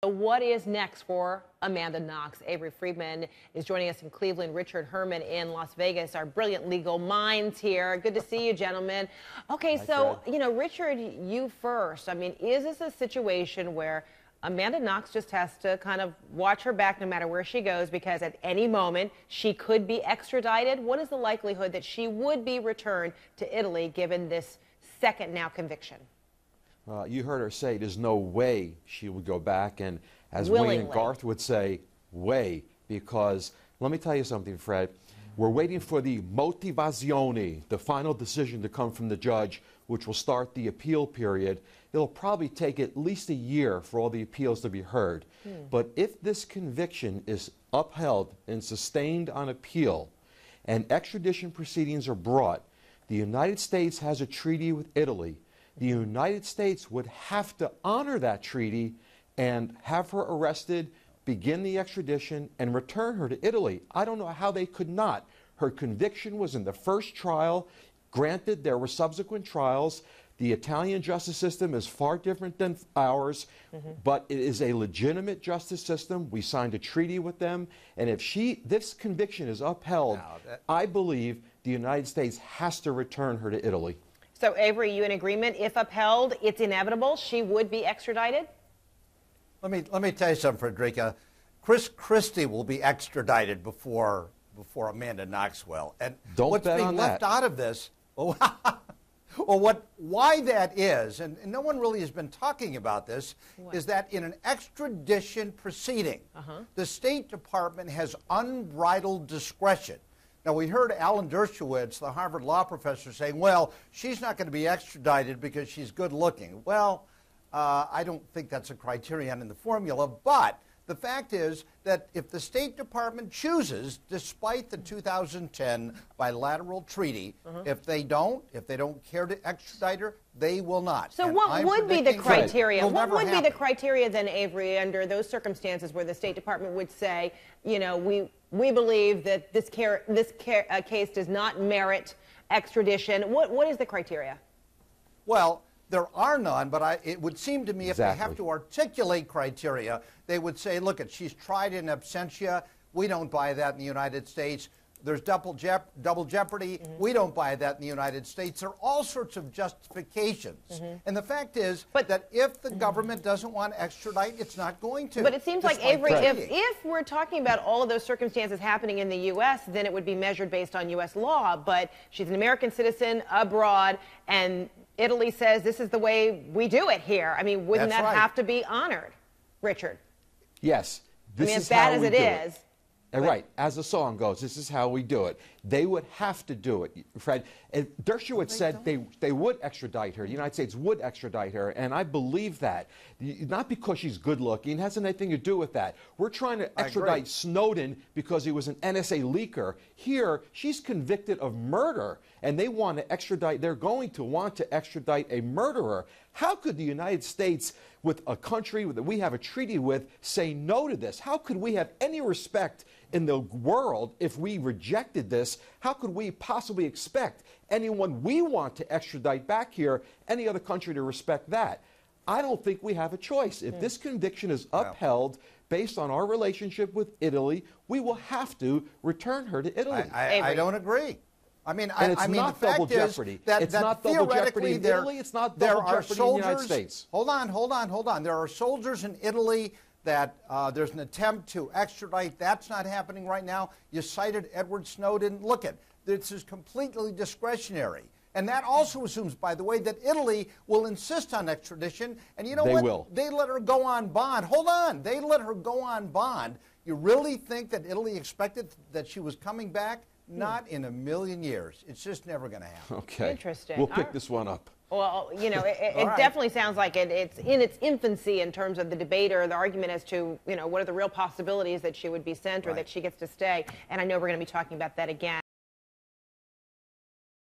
What is next for Amanda Knox? Avery Friedman is joining us in Cleveland. Richard Herman in Las Vegas, our brilliant legal minds here. Good to see you, gentlemen. Okay, so, Richard, you first. I mean, is this a situation where Amanda Knox just has to kind of watch her back no matter where she goes, because at any moment she could be extradited? What is the likelihood that she would be returned to Italy given this second now conviction? You heard her say there's no way she would go back, and as Willingly. Wayne and Garth would say, way, because let me tell you something, Fred. We're waiting for the motivazione, the final decision to come from the judge, which will start the appeal period. It'll probably take at least a year for all the appeals to be heard. But if this conviction is upheld and sustained on appeal, and extradition proceedings are brought, the United States has a treaty with Italy. The United States would have to honor that treaty and have her arrested, begin the extradition, and return her to Italy. I don't know how they could not. Her conviction was in the first trial. Granted, there were subsequent trials. The Italian justice system is far different than ours, but it is a legitimate justice system. We signed a treaty with them, and if this conviction is upheld, I believe the United States has to return her to Italy. So, Avery, you in agreement? If upheld, it's inevitable she would be extradited? Let me tell you something, Frederica. Chris Christie will be extradited before Amanda Knox will. And Don't bet on left out of this, why that is, and no one really has been talking about this, is that in an extradition proceeding, the State Department has unbridled discretion. Now, we heard Alan Dershowitz, the Harvard law professor, saying, well, she's not going to be extradited because she's good looking. Well, I don't think that's a criterion in the formula, but the fact is that if the State Department chooses, despite the 2010 bilateral treaty, if they don't care to extradite her, they will not. So what would be the criteria? What would be the criteria then, Avery, under those circumstances where the State Department would say, you know, we believe that this case does not merit extradition? What is the criteria? Well, there are none, but it would seem to me if they have to articulate criteria, they would say, look, she's tried in absentia. We don't buy that in the United States. There's double jeopardy. We don't buy that in the United States. There are all sorts of justifications. And the fact is that if the government doesn't want to extradite, it's not going to. But it seems like, Avery, if we're talking about all of those circumstances happening in the U.S., then it would be measured based on U.S. law. But she's an American citizen abroad, and Italy says this is the way we do it here. I mean, wouldn't that have to be honored, Richard? Yes. I mean, as bad as it is. Right. As the song goes, this is how we do it. They would have to do it, Fred. And Dershowitz said they would extradite her. The United States would extradite her, and I believe that. Not because she's good-looking. It hasn't anything to do with that. We're trying to extradite Snowden because he was an NSA leaker. Here, she's convicted of murder, and they want to extradite. They're going to want to extradite a murderer. How could the United States, with a country that we have a treaty with, say no to this? How could we have any respect in the world if we rejected this? How could we possibly expect anyone we want to extradite back here, any other country, to respect that? I don't think we have a choice. If this conviction is upheld based on our relationship with Italy, we will have to return her to Italy. I don't agree. I mean, it's not double jeopardy. It's not double jeopardy in Italy. It's not double jeopardy in the United States. Hold on. There are soldiers in Italy that there's an attempt to extradite. That's not happening right now. You cited Edward Snowden. Look, this is completely discretionary. And that also assumes, by the way, that Italy will insist on extradition. And you know what? They will. They let her go on bond. Hold on. They let her go on bond. You really think that Italy expected that she was coming back? Not in a million years. It's just never going to happen. Okay. Interesting. We'll pick this one up. Well, you know, it definitely sounds like it's in its infancy in terms of the debate or the argument as to, you know, what are the real possibilities that she would be sent or that she gets to stay. And I know we're going to be talking about that again.